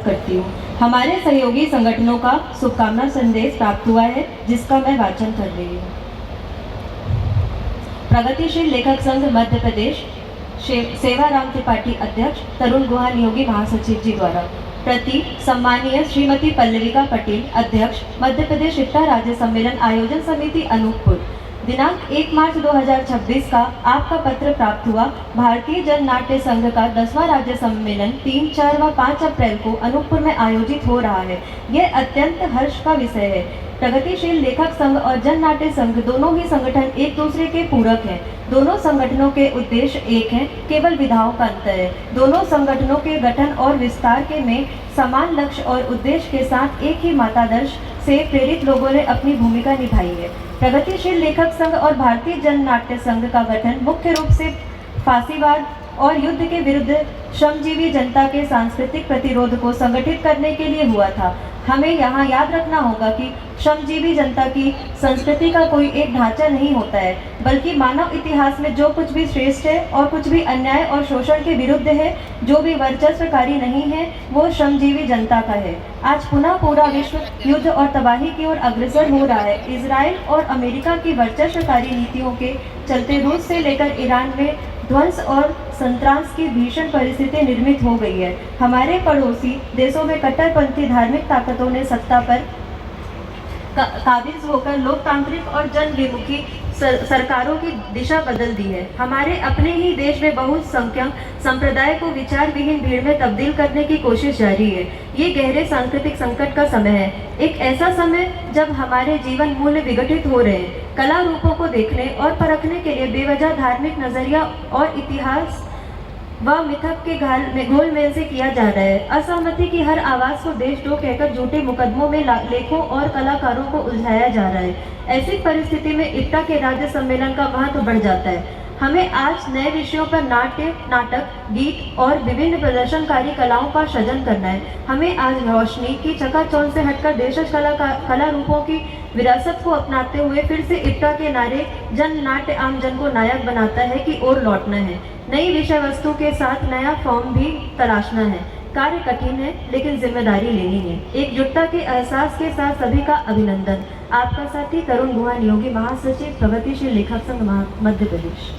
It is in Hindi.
करती हूँ। हमारे सहयोगी संगठनों का शुभकामना संदेश प्राप्त हुआ है, जिसका मैं वाचन कर रही हूँ। प्रगतिशील लेखक संघ मध्य प्रदेश, सेवाराम त्रिपाठी अध्यक्ष, तरुण गुहा नियोगी महासचिव जी द्वारा प्रति सम्मानीय श्रीमती पल्लविका पटेल अध्यक्ष, मध्य प्रदेश इफ्ता राज्य सम्मेलन आयोजन समिति अनूपपुर, दिनांक 1 मार्च 2026 का आपका पत्र प्राप्त हुआ। भारतीय जन नाट्य संघ का 10वां राज्य सम्मेलन 3, 4 व 5 अप्रैल को अनूपपुर में आयोजित हो रहा है। यह अत्यंत हर्ष का विषय है। प्रगतिशील लेखक संघ और जन नाट्य संघ दोनों ही संगठन एक दूसरे के पूरक हैं। दोनों संगठनों के उद्देश्य एक हैं, केवल विधाओं का अंतर है। दोनों संगठनों के गठन और विस्तार के में समान लक्ष्य और उद्देश्य के साथ एक ही मतादर्श से प्रेरित लोगों ने अपनी भूमिका निभाई है। प्रगतिशील लेखक संघ और भारतीय जन नाट्य संघ का गठन मुख्य रूप से फांसीवाद और युद्ध के विरुद्ध श्रमजीवी जनता के सांस्कृतिक प्रतिरोध को संगठित करने के लिए हुआ था। हमें यहाँ याद रखना होगा कि श्रमजीवी जनता की संस्कृति का कोई एक ढांचा नहीं होता है, बल्कि मानव इतिहास में जो कुछ भी श्रेष्ठ है और कुछ भी अन्याय और शोषण के विरुद्ध है, जो भी वर्चस्वकारी नहीं है, वो श्रमजीवी जनता का है। आज पुनः पूरा विश्व युद्ध और तबाही की ओर अग्रसर हो रहा है। इजराइल और अमेरिका की वर्चस्वकारी नीतियों के चलते रूस से लेकर ईरान में ध्वंस और संत्रास की भीषण परिस्थिति निर्मित हो गई है। हमारे पड़ोसी देशों में कट्टरपंथी धार्मिक ताकतों ने सत्ता पर काबिज होकर लोकतांत्रिक और जन विमुखी सरकारों की दिशा बदल दी है। हमारे अपने ही देश में बहुसंख्यक संप्रदाय को विचार विहीन भीड़ में तब्दील करने की कोशिश जारी है। ये गहरे सांस्कृतिक संकट का समय है, एक ऐसा समय जब हमारे जीवन मूल्य विघटित हो रहे हैं। कला रूपों को देखने और परखने के लिए बेवजह धार्मिक नजरिया और इतिहास व मिथक के घोलमेल से किया जा रहा है। असहमति की हर आवाज को देशद्रोह कहकर झूठे मुकदमों में लेखों और कलाकारों को उलझाया जा रहा है। ऐसी परिस्थिति में इफ्ता के राज्य सम्मेलन का महत्व बढ़ जाता है। हमें आज नए विषयों पर नाट्य, नाटक, गीत और विभिन्न प्रदर्शनकारी कलाओं का सृजन करना है। हमें आज रोशनी की चकाचौंध से हटकर देशज कला रूपों की विरासत को अपनाते हुए फिर से इफ्ता के नारे जन नाट्य आम जन को नायक बनाता है की ओर लौटना है। नई विषय वस्तु के साथ नया फॉर्म भी तलाशना है। कार्य कठिन है, लेकिन जिम्मेदारी लेनी है। एकजुटता के एहसास के साथ सभी का अभिनंदन। आपका साथी तरुण गुहा नियोगी महासचिव, प्रगतिशील लेखक संघ मध्य प्रदेश।